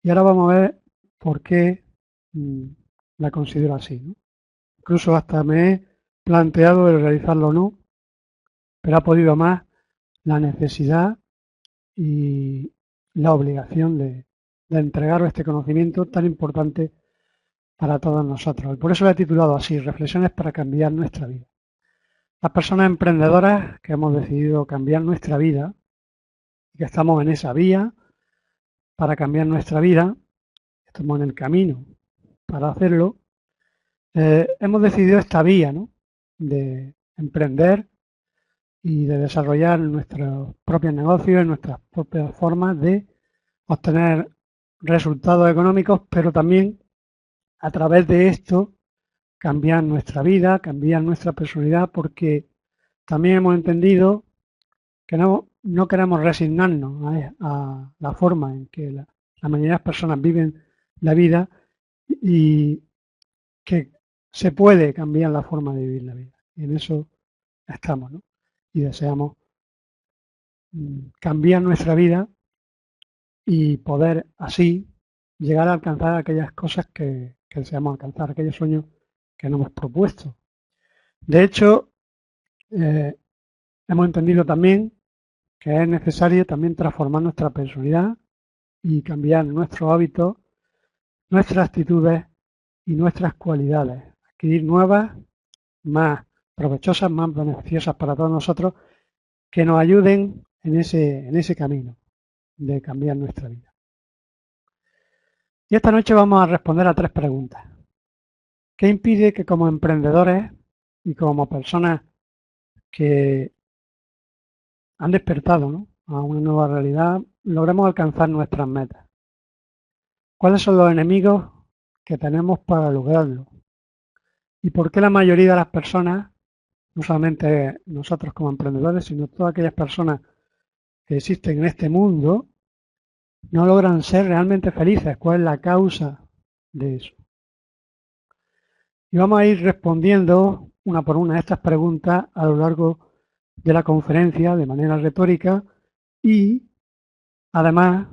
Y ahora vamos a ver por qué la considero así, ¿no? Incluso hasta me he planteado el realizarlo o no, pero ha podido más la necesidad y la obligación de entregaros este conocimiento tan importante para todos nosotros. Y por eso lo he titulado así, Reflexiones para cambiar nuestra vida. Las personas emprendedoras que hemos decidido cambiar nuestra vida y que estamos en esa vía para cambiar nuestra vida, estamos en el camino para hacerlo, hemos decidido esta vía, ¿no? De emprender y de desarrollar nuestros propios negocios, nuestras propias formas de obtener resultados económicos, pero también a través de esto cambiar nuestra vida, cambiar nuestra personalidad, porque también hemos entendido que no queremos resignarnos a la forma en que la mayoría de las personas viven la vida y que se puede cambiar la forma de vivir la vida. Y en eso estamos, ¿no? Y deseamos cambiar nuestra vida y poder así llegar a alcanzar aquellas cosas que deseamos alcanzar, aquellos sueños que nos hemos propuesto. De hecho, eh, hemos entendido también que es necesario también transformar nuestra personalidad y cambiar nuestros hábitos, nuestras actitudes y nuestras cualidades, adquirir nuevas, más provechosas, más beneficiosas para todos nosotros, que nos ayuden en ese camino de cambiar nuestra vida. Y esta noche vamos a responder a tres preguntas. ¿Qué impide que como emprendedores y como personas que han despertado, ¿no?, a una nueva realidad logremos alcanzar nuestras metas? ¿Cuáles son los enemigos que tenemos para lograrlo? ¿Y por qué la mayoría de las personas, no solamente nosotros como emprendedores, sino todas aquellas personas que existen en este mundo, no logran ser realmente felices? ¿Cuál es la causa de eso? Y vamos a ir respondiendo una por una a estas preguntas a lo largo de la conferencia de manera retórica y además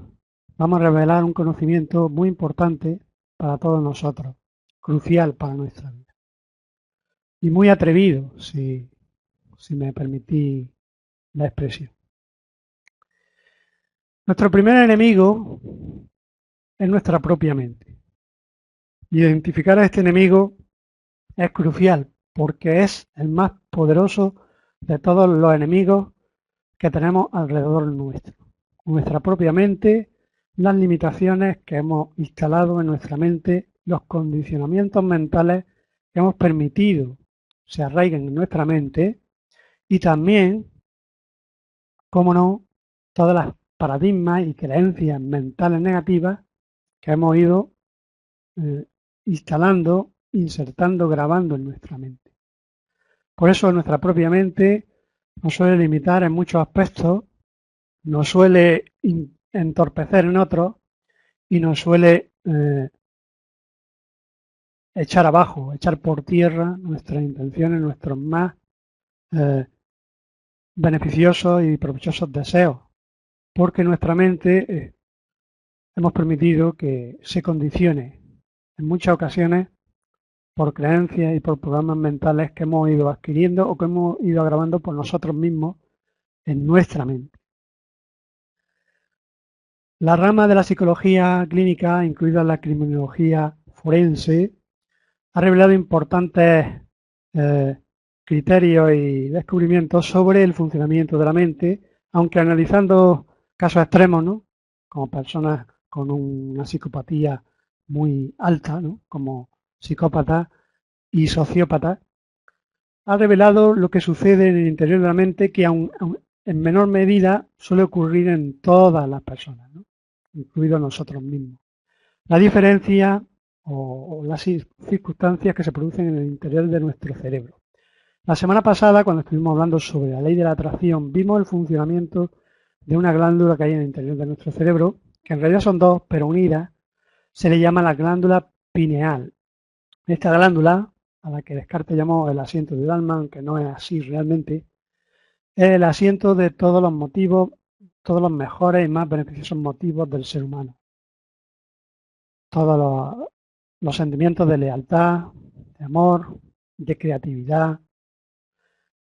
vamos a revelar un conocimiento muy importante para todos nosotros, crucial para nuestra vida y muy atrevido, si me permitís la expresión. Nuestro primer enemigo es nuestra propia mente. Identificar a este enemigo es crucial porque es el más poderoso de todos los enemigos que tenemos alrededor nuestro. Nuestra propia mente, las limitaciones que hemos instalado en nuestra mente, los condicionamientos mentales que hemos permitido se arraiguen en nuestra mente y también, cómo no, todas las paradigmas y creencias mentales negativas que hemos ido eh, instalando, insertando, grabando en nuestra mente. Por eso nuestra propia mente nos suele limitar en muchos aspectos, nos suele entorpecer en otros y nos suele echar abajo, echar por tierra nuestras intenciones, nuestros más eh, beneficiosos y provechosos deseos, porque nuestra mente hemos permitido que se condicione en muchas ocasiones por creencias y por programas mentales que hemos ido adquiriendo o que hemos ido agravando por nosotros mismos en nuestra mente. La rama de la psicología clínica, incluida la criminología forense, ha revelado importantes eh, criterios y descubrimientos sobre el funcionamiento de la mente, aunque analizando casos extremos, ¿no?, como personas con una psicopatía muy alta, ¿no?, como psicópatas y sociópatas, ha revelado lo que sucede en el interior de la mente, que aun en menor medida suele ocurrir en todas las personas, ¿no?, incluidos nosotros mismos. La diferencia o las circunstancias que se producen en el interior de nuestro cerebro. La semana pasada, cuando estuvimos hablando sobre la ley de la atracción, vimos el funcionamiento de una glándula que hay en el interior de nuestro cerebro, que en realidad son dos, pero unidas, se le llama la glándula pineal. Esta glándula, a la que Descartes llamó el asiento del alma, aunque no es así realmente, es el asiento de todos los motivos, todos los mejores y más beneficiosos motivos del ser humano. todos los sentimientos de lealtad, de amor, de creatividad.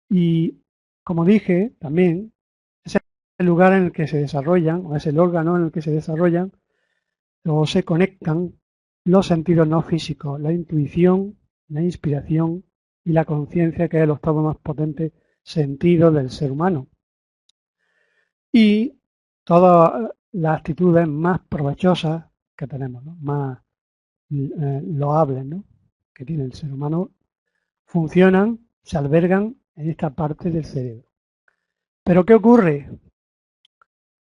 Y como dije, también es el lugar en el que se desarrollan, o es el órgano en el que se desarrollan o se conectan los sentidos no físicos, la intuición, la inspiración y la conciencia, que es el octavo más potente sentido del ser humano. Y todas las actitudes más provechosas que tenemos, ¿no? Más loables, ¿no? Que tiene el ser humano, funcionan, se albergan en esta parte del cerebro. Pero ¿qué ocurre?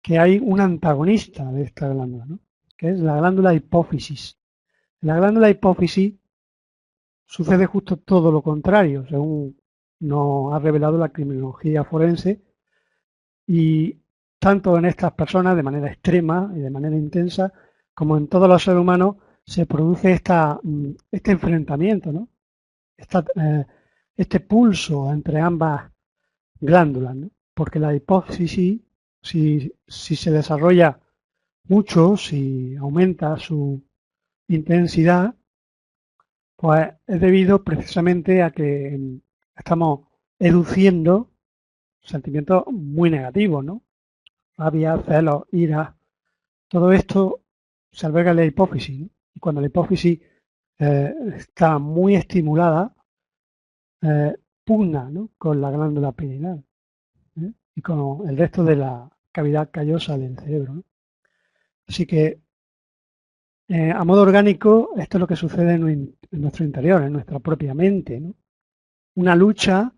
Que hay un antagonista de esta glándula, ¿no? Que es la glándula hipófisis. En la glándula hipófisis sucede justo todo lo contrario, según nos ha revelado la criminología forense, y tanto en estas personas de manera extrema y de manera intensa, como en todos los seres humanos, se produce este enfrentamiento, ¿no? Esta, este pulso entre ambas glándulas, ¿no? Porque la hipófisis, si se desarrolla mucho, si aumenta su intensidad, pues es debido precisamente a que estamos educiendo sentimientos muy negativos, ¿no? Rabia, celos, ira, todo esto se alberga en la hipófisis, ¿no? Y cuando la hipófisis está muy estimulada, pugna, ¿no? Con la glándula pineal, ¿eh? Y con el resto de la cavidad callosa del cerebro, ¿no? Así que a modo orgánico, esto es lo que sucede en nuestro interior, en nuestra propia mente, ¿no? Una lucha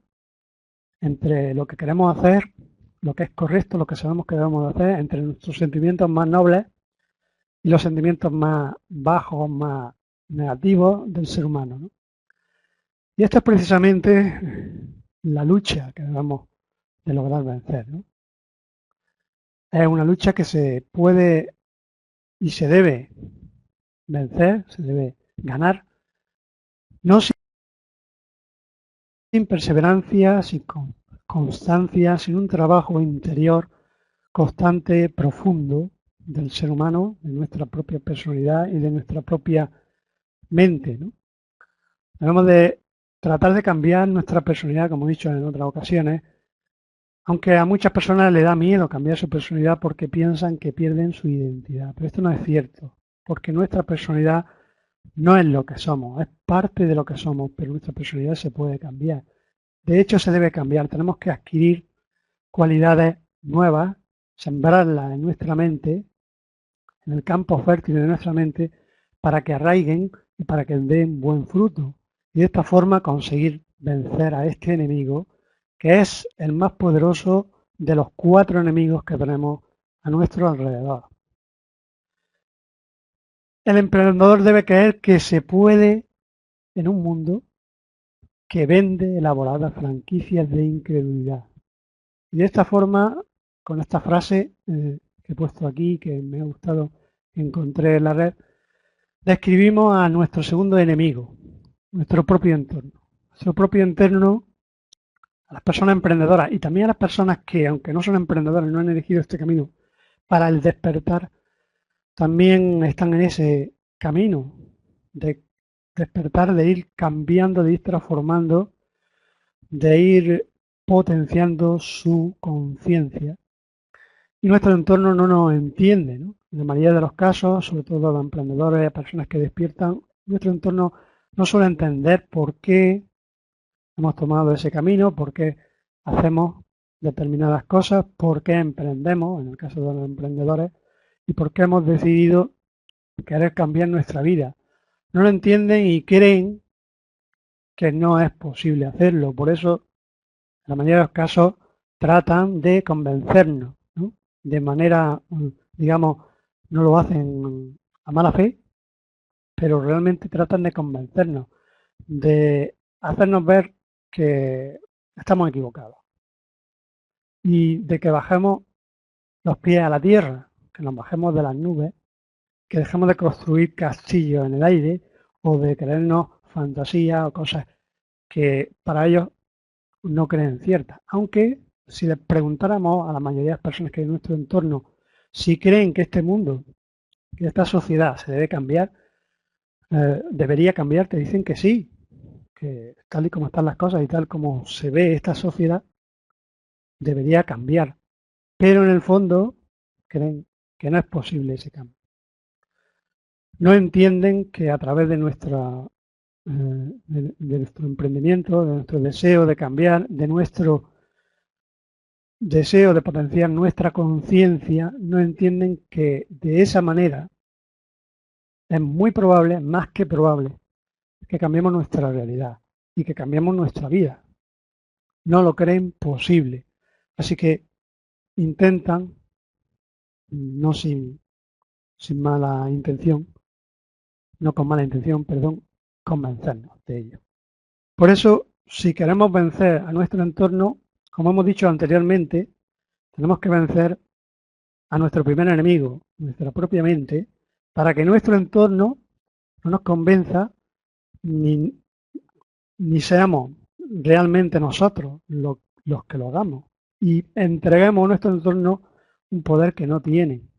entre lo que queremos hacer, lo que es correcto, lo que sabemos que debemos hacer, entre nuestros sentimientos más nobles y los sentimientos más bajos, más negativos del ser humano, ¿no? Y esto es precisamente la lucha que debemos de lograr vencer, ¿no? Es una lucha que se puede y se debe vencer, se debe ganar, no sin perseverancia, sin constancia, sin un trabajo interior constante, profundo del ser humano, de nuestra propia personalidad y de nuestra propia mente, ¿no? Debemos de tratar de cambiar nuestra personalidad, como he dicho en otras ocasiones, aunque a muchas personas le da miedo cambiar su personalidad porque piensan que pierden su identidad. Pero esto no es cierto, porque nuestra personalidad no es lo que somos, es parte de lo que somos, pero nuestra personalidad se puede cambiar. De hecho, se debe cambiar. Tenemos que adquirir cualidades nuevas, sembrarlas en nuestra mente, en el campo fértil de nuestra mente, para que arraiguen y para que den buen fruto. Y de esta forma conseguir vencer a este enemigo, que es el más poderoso de los 4 enemigos que tenemos a nuestro alrededor. El emprendedor debe creer que se puede en un mundo que vende elaboradas franquicias de incredulidad. Y de esta forma, con esta frase que he puesto aquí, que me ha gustado, que encontré en la red, describimos a nuestro segundo enemigo, nuestro propio entorno. Nuestro propio entorno, a las personas emprendedoras y también a las personas que, aunque no son emprendedoras, no han elegido este camino para el despertar, también están en ese camino de despertar, de ir cambiando, de ir transformando, de ir potenciando su conciencia. Y nuestro entorno no nos entiende, ¿no? En la mayoría de los casos, sobre todo los emprendedores, personas que despiertan, nuestro entorno no suele entender por qué hemos tomado ese camino, por qué hacemos determinadas cosas, por qué emprendemos, en el caso de los emprendedores, y por qué hemos decidido querer cambiar nuestra vida. No lo entienden y creen que no es posible hacerlo. Por eso, en la mayoría de los casos, tratan de convencernos, ¿no? De manera, digamos, no lo hacen a mala fe, pero realmente tratan de convencernos, de hacernos ver que estamos equivocados y de que bajemos los pies a la tierra, que nos bajemos de las nubes, que dejemos de construir castillos en el aire o de creernos fantasías o cosas que para ellos no creen ciertas. Aunque si les preguntáramos a la mayoría de las personas que hay en nuestro entorno si creen que este mundo, que esta sociedad se debe cambiar, debería cambiar, te dicen que sí, que tal y como están las cosas y tal como se ve esta sociedad, debería cambiar. Pero en el fondo creen que no es posible ese cambio. No entienden que a través de de nuestro emprendimiento, de nuestro deseo de cambiar, de nuestro deseo de potenciar nuestra conciencia, no entienden que de esa manera es muy probable, más que probable, que cambiemos nuestra realidad y que cambiemos nuestra vida. No lo creen posible. Así que intentan, no sin mala intención, no con mala intención, perdón, convencernos de ello. Por eso, si queremos vencer a nuestro entorno, como hemos dicho anteriormente, tenemos que vencer a nuestro primer enemigo, nuestra propia mente, para que nuestro entorno no nos convenza ni, ni seamos realmente nosotros los que lo hagamos y entreguemos a nuestro entorno un poder que no tienen,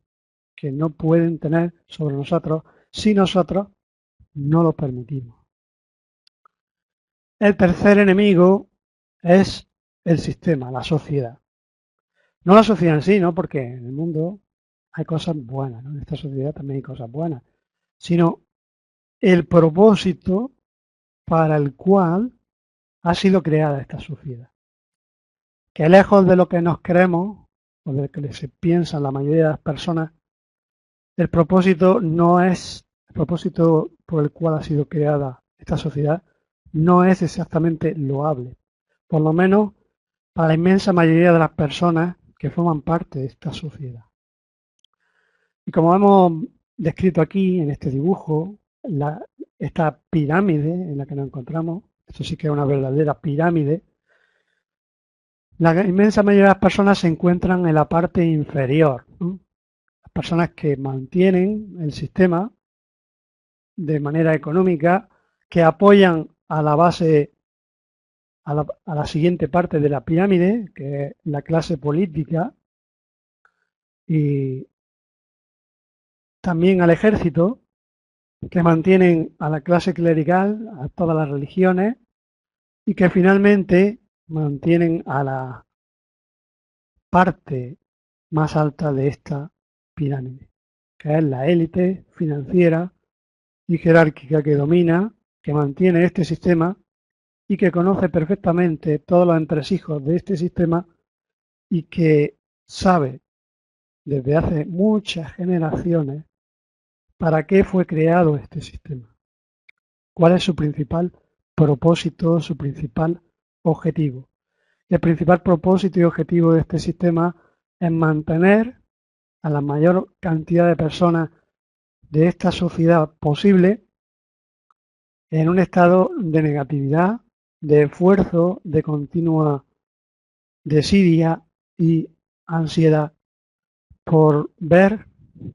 que no pueden tener sobre nosotros si nosotros no lo permitimos. El tercer enemigo es el sistema, la sociedad. No la sociedad en sí, ¿no? Porque en el mundo hay cosas buenas, ¿no? En esta sociedad también hay cosas buenas, sino el propósito para el cual ha sido creada esta sociedad. Que lejos de lo que nos creemos, o de lo que se piensa la mayoría de las personas, el propósito no es, el propósito por el cual ha sido creada esta sociedad, no es exactamente loable. Por lo menos para la inmensa mayoría de las personas que forman parte de esta sociedad. Y como hemos descrito aquí en este dibujo, esta pirámide en la que nos encontramos, esto sí que es una verdadera pirámide, la inmensa mayoría de las personas se encuentran en la parte inferior, ¿no? Las personas que mantienen el sistema de manera económica, que apoyan a la base, a la siguiente parte de la pirámide, que es la clase política, y también al ejército, que mantienen a la clase clerical, a todas las religiones, y que finalmente mantienen a la parte más alta de esta pirámide, que es la élite financiera y jerárquica que domina, que mantiene este sistema y que conoce perfectamente todos los entresijos de este sistema y que sabe desde hace muchas generaciones para qué fue creado este sistema, cuál es su principal propósito, su principal objetivo. El principal propósito y objetivo de este sistema es mantener a la mayor cantidad de personas de esta sociedad posible en un estado de negatividad, de esfuerzo, de continua desidia y ansiedad por ver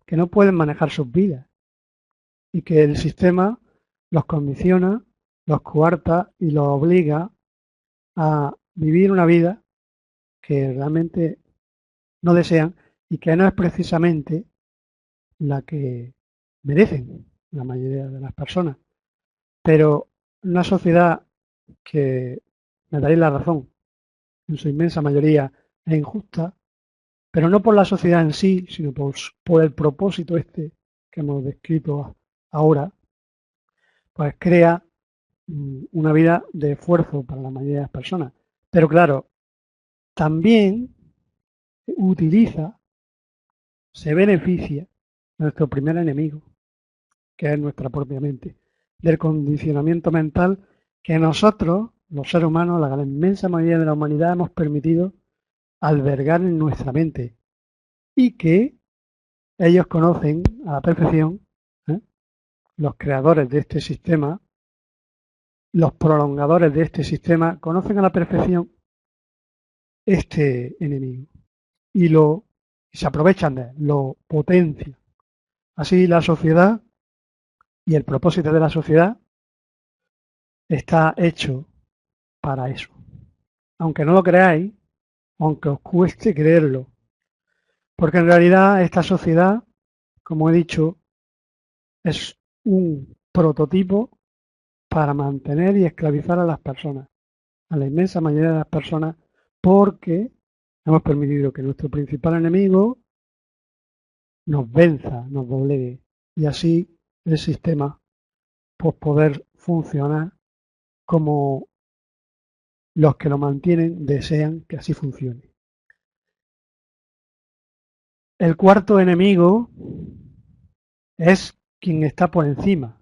que no pueden manejar sus vidas y que el sistema los condiciona, los coarta y los obliga a vivir una vida que realmente no desean y que no es precisamente la que merecen la mayoría de las personas. Pero una sociedad que, me daréis la razón, en su inmensa mayoría es injusta, pero no por la sociedad en sí, sino por el propósito este que hemos descrito ahora, pues crea una vida de esfuerzo para la mayoría de las personas. Pero claro, también utiliza, se beneficia de nuestro primer enemigo, que es nuestra propia mente, del condicionamiento mental que nosotros, los seres humanos, la inmensa mayoría de la humanidad, hemos permitido albergar en nuestra mente y que ellos conocen a la perfección, ¿eh? Los creadores de este sistema, los prolongadores de este sistema, conocen a la perfección este enemigo y se aprovechan de él, lo potencian. Así la sociedad y el propósito de la sociedad está hecho para eso. Aunque no lo creáis, aunque os cueste creerlo, porque en realidad esta sociedad, como he dicho, es un prototipo para mantener y esclavizar a las personas, a la inmensa mayoría de las personas, porque hemos permitido que nuestro principal enemigo nos venza, nos doblegue y así el sistema pues poder funcionar como los que lo mantienen desean que así funcione. El cuarto enemigo es quien está por encima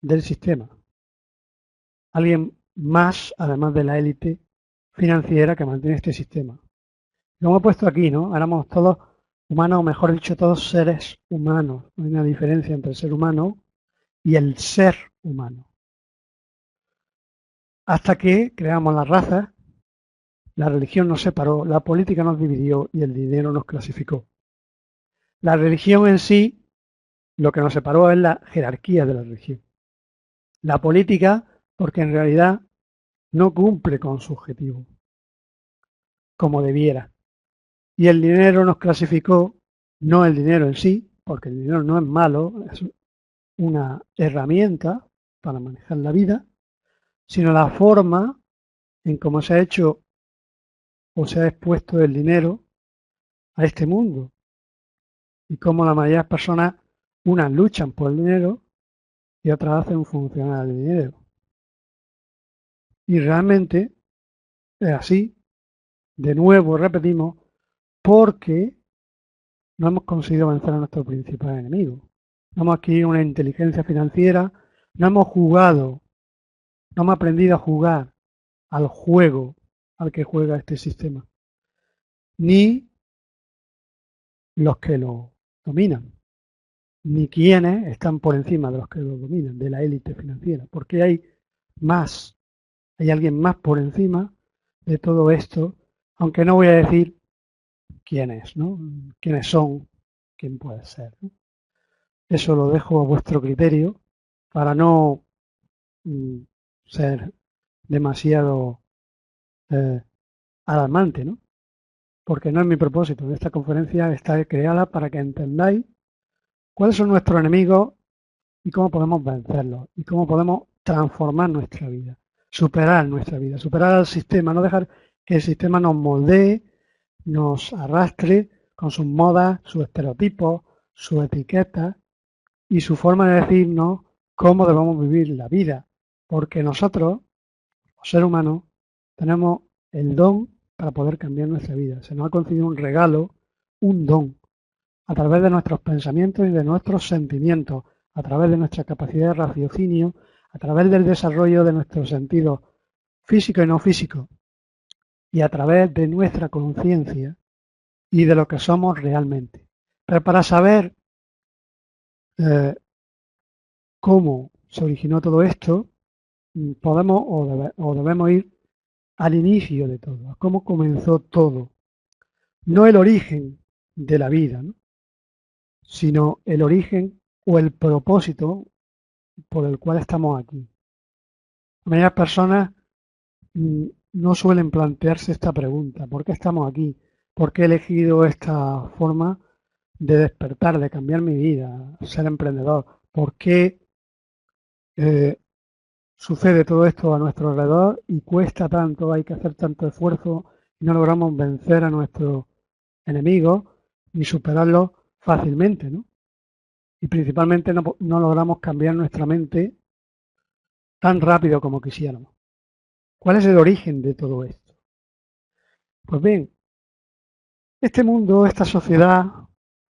del sistema. Alguien más, además de la élite financiera que mantiene este sistema. Lo hemos puesto aquí, ¿no? Éramos todos humanos, o mejor dicho, todos seres humanos. No hay una diferencia entre el ser humano y el ser humano. Hasta que creamos las razas, la religión nos separó, la política nos dividió y el dinero nos clasificó. La religión en sí, lo que nos separó es la jerarquía de la religión. La política, porque en realidad no cumple con su objetivo, como debiera. Y el dinero nos clasificó, no el dinero en sí, porque el dinero no es malo, es una herramienta para manejar la vida, sino la forma en cómo se ha hecho o se ha expuesto el dinero a este mundo y cómo la mayoría de las personas, unas luchan por el dinero y otras hacen funcionar el dinero. Y realmente es así, de nuevo repetimos, porque no hemos conseguido vencer a nuestro principal enemigo. No hemos adquirido una inteligencia financiera, no hemos jugado, no hemos aprendido a jugar al juego al que juega este sistema, ni los que lo dominan, ni quienes están por encima de los que lo dominan, de la élite financiera, porque hay alguien más por encima de todo esto, aunque no voy a decir quién es, ¿no? Quiénes son, quién puede ser, ¿no? Eso lo dejo a vuestro criterio para no ser demasiado eh, alarmante, ¿no? Porque no es mi propósito. Esta conferencia está creada para que entendáis cuáles son nuestros enemigos y cómo podemos vencerlos y cómo podemos transformar nuestra vida, superar al sistema, no dejar que el sistema nos moldee, nos arrastre con sus modas, sus estereotipos, sus etiquetas y su forma de decirnos cómo debemos vivir la vida. Porque nosotros, los seres humanos, tenemos el don para poder cambiar nuestra vida. Se nos ha concedido un regalo, un don, a través de nuestros pensamientos y de nuestros sentimientos, a través de nuestra capacidad de raciocinio, a través del desarrollo de nuestros sentidos físicos y no físicos, y a través de nuestra conciencia y de lo que somos realmente. Pero para saber eh, cómo se originó todo esto, podemos o debemos ir al inicio de todo, a cómo comenzó todo. No el origen de la vida, ¿no? Sino el origen o el propósito por el cual estamos aquí. La mayoría de las personas no suelen plantearse esta pregunta: ¿por qué estamos aquí? ¿Por qué he elegido esta forma de despertar, de cambiar mi vida, ser emprendedor? ¿Por qué eh, sucede todo esto a nuestro alrededor y cuesta tanto, hay que hacer tanto esfuerzo y no logramos vencer a nuestros enemigos ni superarlos fácilmente, ¿no? Y principalmente no logramos cambiar nuestra mente tan rápido como quisiéramos. ¿Cuál es el origen de todo esto? Pues bien, este mundo, esta sociedad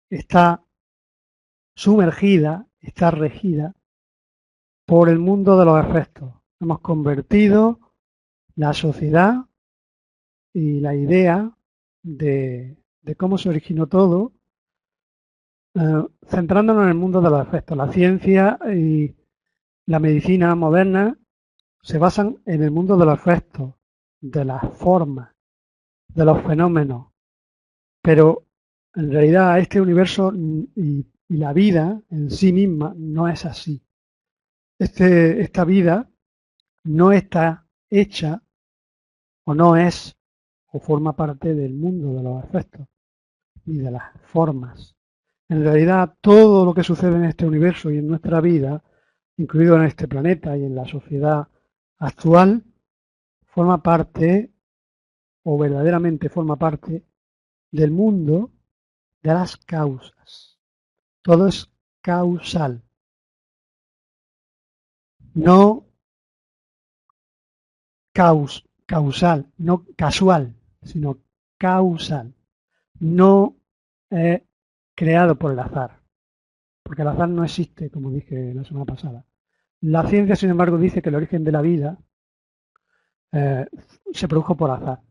está sumergida, está regida por el mundo de los efectos. Hemos convertido la sociedad y la idea de cómo se originó todo, centrándonos en el mundo de los efectos. La ciencia y la medicina moderna se basan en el mundo de los efectos, de las formas, de los fenómenos, pero en realidad este universo y la vida en sí misma no es así. Esta vida no está hecha o no es o forma parte del mundo de los efectos ni de las formas. En realidad todo lo que sucede en este universo y en nuestra vida incluido en este planeta y en la sociedad actual, forma parte, o verdaderamente forma parte, del mundo de las causas. Todo es causal, no causal, no casual, sino causal. No es creado por el azar, porque el azar no existe, como dije la semana pasada. La ciencia, sin embargo, dice que el origen de la vida eh, se produjo por azar.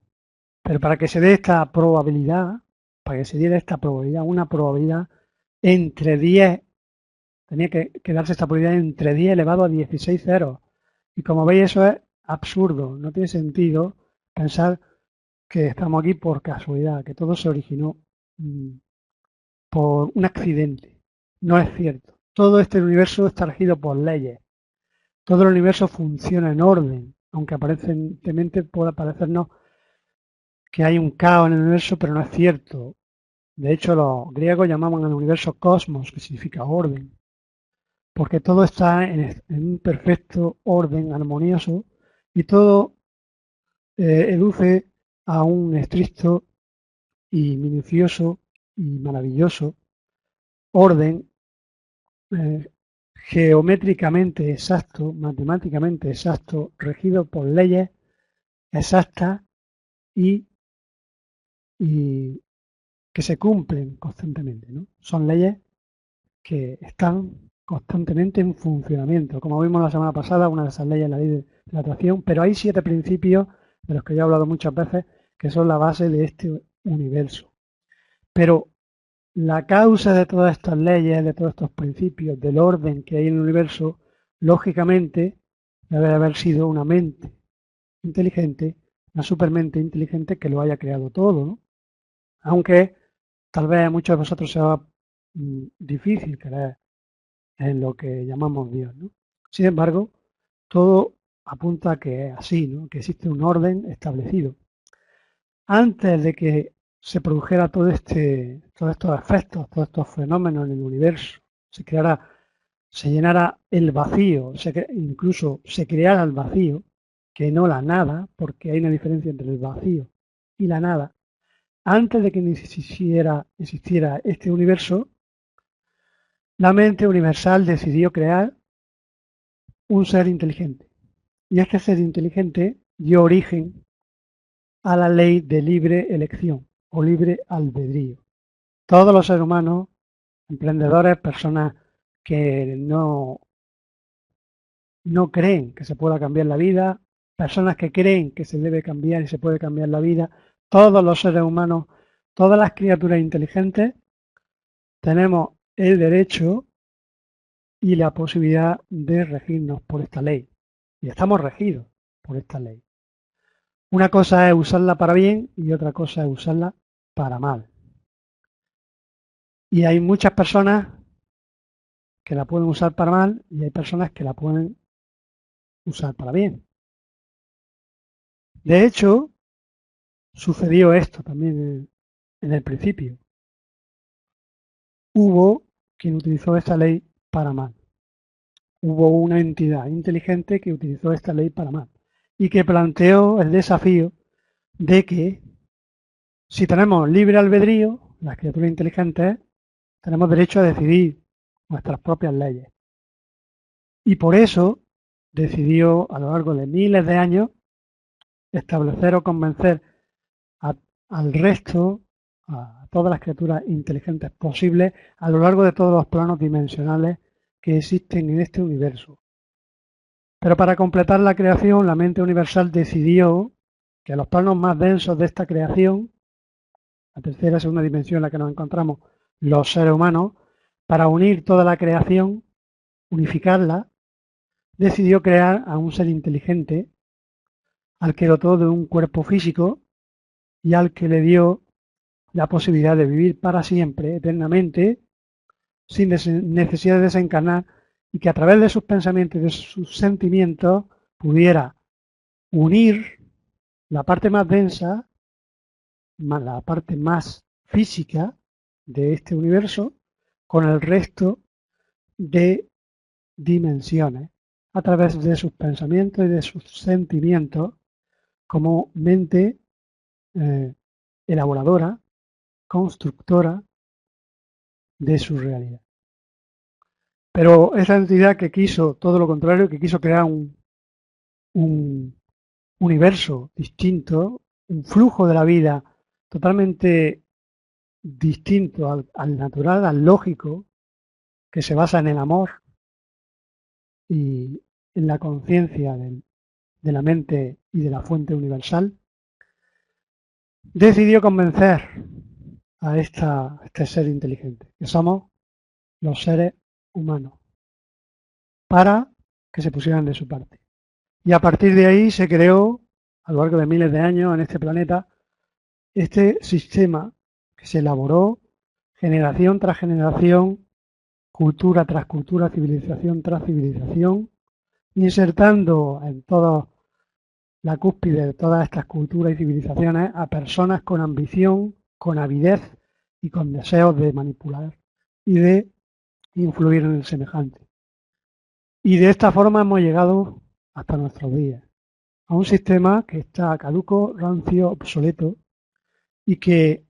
Pero para que se dé esta probabilidad, para que se diera esta probabilidad, una probabilidad entre 10, tenía que darse esta probabilidad entre 10 elevado a 16 ceros. Y como veis, eso es absurdo, no tiene sentido pensar que estamos aquí por casualidad, que todo se originó por un accidente. No es cierto. Todo este universo está regido por leyes. Todo el universo funciona en orden, aunque aparentemente pueda parecernos que hay un caos en el universo, pero no es cierto. De hecho, los griegos llamaban al universo cosmos, que significa orden, porque todo está en un perfecto orden armonioso y todo educe a un estricto y minucioso y maravilloso orden eh, geométricamente exacto, matemáticamente exacto, regido por leyes exactas y, y que se cumplen constantemente, ¿no? Son leyes que están constantemente en funcionamiento. Como vimos la semana pasada, una de esas leyes es la ley de la atracción, pero hay 7 principios de los que yo he hablado muchas veces que son la base de este universo. Pero la causa de todas estas leyes, de todos estos principios, del orden que hay en el universo, lógicamente debe haber sido una mente inteligente, una supermente inteligente que lo haya creado todo, ¿no? Aunque tal vez a muchos de vosotros sea difícil creer en lo que llamamos Dios, ¿no? Sin embargo, todo apunta a que es así, ¿no? Que existe un orden establecido. Antes de que se produjera todos estos efectos, todos estos fenómenos en el universo, se llenara el vacío, incluso se creara el vacío, que no la nada, porque hay una diferencia entre el vacío y la nada. Antes de que existiera este universo, la mente universal decidió crear un ser inteligente. Y este ser inteligente dio origen a la ley de libre elección o libre albedrío. Todos los seres humanos, emprendedores, personas que no creen que se pueda cambiar la vida, personas que creen que se debe cambiar y se puede cambiar la vida, todos los seres humanos, todas las criaturas inteligentes, tenemos el derecho y la posibilidad de regirnos por esta ley. Y estamos regidos por esta ley. Una cosa es usarla para bien y otra cosa es usarla para mal. Y hay muchas personas que la pueden usar para mal y hay personas que la pueden usar para bien. De hecho, sucedió esto también en el principio. Hubo quien utilizó esta ley para mal. Hubo una entidad inteligente que utilizó esta ley para mal y que planteó el desafío de que si tenemos libre albedrío, las criaturas inteligentes tenemos derecho a decidir nuestras propias leyes. Y por eso decidió a lo largo de miles de años establecer o convencer a- al resto, a todas las criaturas inteligentes posibles, a lo largo de todos los planos dimensionales que existen en este universo. Pero para completar la creación, la mente universal decidió que los planos más densos de esta creación, la tercera y segunda dimensión en la que nos encontramos los seres humanos, para unir toda la creación, unificarla, decidió crear a un ser inteligente al que dotó de un cuerpo físico y al que le dio la posibilidad de vivir para siempre, eternamente, sin necesidad de desencarnar y que a través de sus pensamientos y de sus sentimientos pudiera unir la parte más densa, la parte más física de este universo con el resto de dimensiones a través de sus pensamientos y de sus sentimientos como mente elaboradora, constructora de su realidad. Pero esa entidad que quiso todo lo contrario, que quiso crear un universo distinto, un flujo de la vida totalmente distinto al natural, al lógico, que se basa en el amor y en la conciencia de la mente y de la fuente universal, decidió convencer a este ser inteligente, que somos los seres humanos, para que se pusieran de su parte. Y a partir de ahí se creó, a lo largo de miles de años en este planeta, este sistema que se elaboró generación tras generación, cultura tras cultura, civilización tras civilización, insertando en toda la cúspide de todas estas culturas y civilizaciones a personas con ambición, con avidez y con deseos de manipular y de influir en el semejante. Y de esta forma hemos llegado hasta nuestros días, a un sistema que está caduco, rancio, obsoleto y que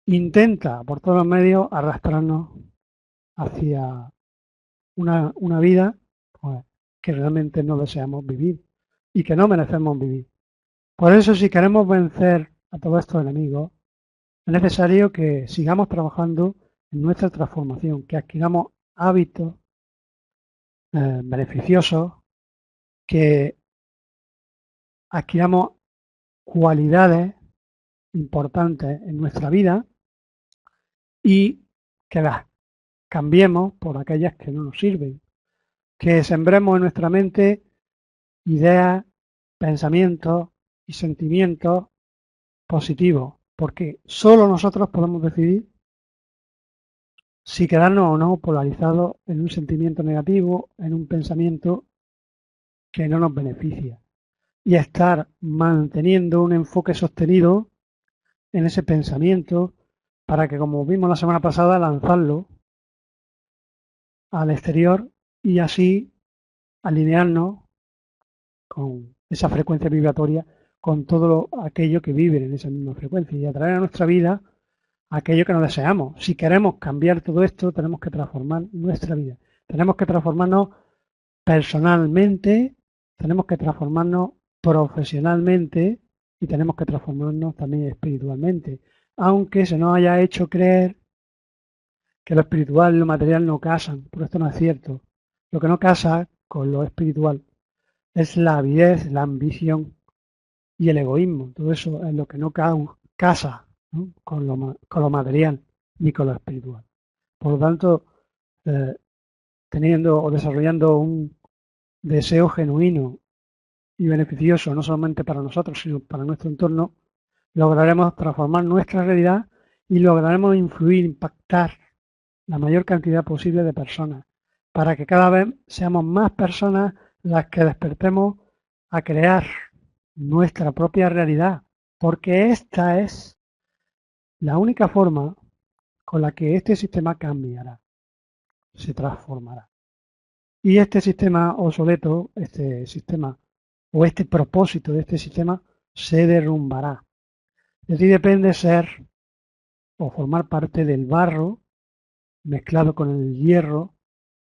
intenta por todos los medios arrastrarnos hacia una vida pues, que realmente no deseamos vivir y que no merecemos vivir. Por eso, si queremos vencer a todos estos enemigos, es necesario que sigamos trabajando en nuestra transformación, que adquiramos hábitos beneficiosos, que adquiramos cualidades importantes en nuestra vida y que las cambiemos por aquellas que no nos sirven, que sembremos en nuestra mente ideas, pensamientos y sentimientos positivos, porque solo nosotros podemos decidir si quedarnos o no polarizados en un sentimiento negativo, en un pensamiento que no nos beneficia, y estar manteniendo un enfoque sostenido en ese pensamiento para que, como vimos la semana pasada, lanzarlo al exterior y así alinearnos con esa frecuencia vibratoria con todo aquello que vive en esa misma frecuencia y atraer a nuestra vida aquello que no deseamos. Si queremos cambiar todo esto, tenemos que transformar nuestra vida. Tenemos que transformarnos personalmente, tenemos que transformarnos profesionalmente y tenemos que transformarnos también espiritualmente. Aunque se nos haya hecho creer que lo espiritual y lo material no casan, pero esto no es cierto. Lo que no casa con lo espiritual es la avidez, la ambición y el egoísmo. Todo eso es lo que no casa, ¿no? Con lo material ni con lo espiritual. Por lo tanto, eh, teniendo o desarrollando un deseo genuino y beneficioso, no solamente para nosotros, sino para nuestro entorno, lograremos transformar nuestra realidad y lograremos influir, impactar la mayor cantidad posible de personas, para que cada vez seamos más personas las que despertemos a crear nuestra propia realidad, porque esta es la única forma con la que este sistema cambiará, se transformará. Y este sistema obsoleto, este sistema o este propósito de este sistema se derrumbará. De ti depende ser o formar parte del barro mezclado con el hierro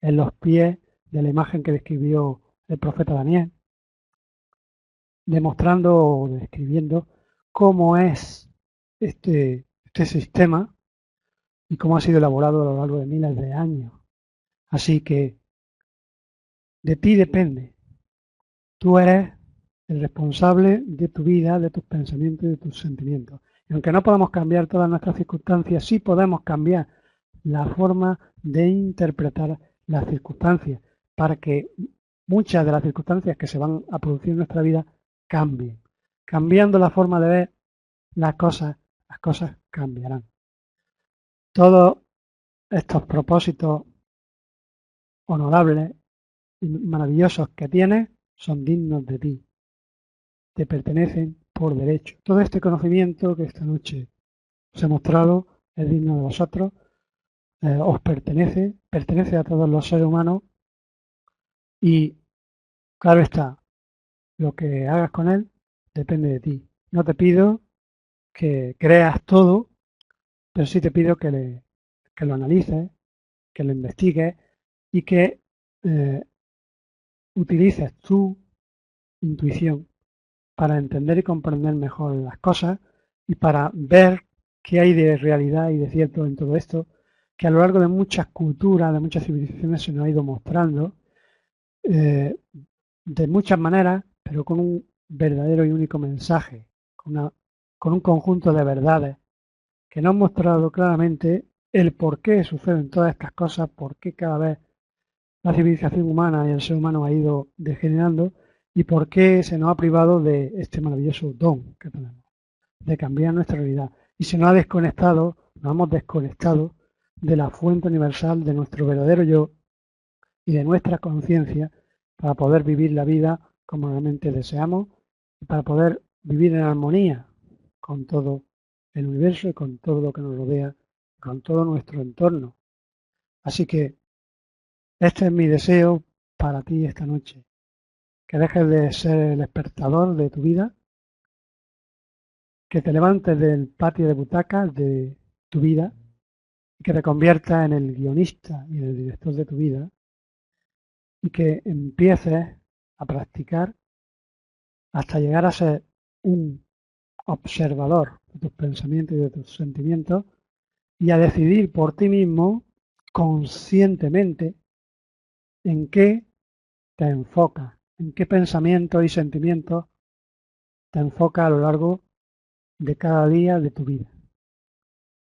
en los pies de la imagen que describió el profeta Daniel, demostrando o describiendo cómo es este sistema y cómo ha sido elaborado a lo largo de miles de años. Así que de ti depende. Tú eres el responsable de tu vida, de tus pensamientos y de tus sentimientos. Y aunque no podamos cambiar todas nuestras circunstancias, sí podemos cambiar la forma de interpretar las circunstancias para que muchas de las circunstancias que se van a producir en nuestra vida cambien. Cambiando la forma de ver las cosas cambiarán. Todos estos propósitos honorables y maravillosos que tienes son dignos de ti, te pertenecen por derecho. Todo este conocimiento que esta noche os he mostrado es digno de vosotros os pertenece a todos los seres humanos y claro está, lo que hagas con él depende de ti. No te pido que creas todo, pero sí te pido que lo analices, que lo investigues y que eh, utilices tu intuición para entender y comprender mejor las cosas y para ver qué hay de realidad y de cierto en todo esto, que a lo largo de muchas culturas, de muchas civilizaciones se nos ha ido mostrando eh, de muchas maneras, pero con un verdadero y único mensaje, con un conjunto de verdades que nos han mostrado claramente el por qué suceden todas estas cosas, por qué cada vez la civilización humana y el ser humano ha ido degenerando y por qué se nos ha privado de este maravilloso don que tenemos, de cambiar nuestra realidad. Y se nos ha desconectado, nos hemos desconectado de la fuente universal de nuestro verdadero yo y de nuestra conciencia para poder vivir la vida como realmente deseamos y para poder vivir en armonía con todo el universo y con todo lo que nos rodea, con todo nuestro entorno. Así que este es mi deseo para ti esta noche, que dejes de ser el espectador de tu vida, que te levantes del patio de butacas de tu vida y que te conviertas en el guionista y en el director de tu vida y que empieces a practicar hasta llegar a ser un observador de tus pensamientos y de tus sentimientos y a decidir por ti mismo conscientemente en qué te enfocas, en qué pensamientos y sentimientos te enfocas a lo largo de cada día de tu vida.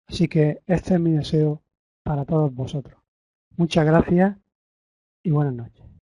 Así que este es mi deseo para todos vosotros. Muchas gracias y buenas noches.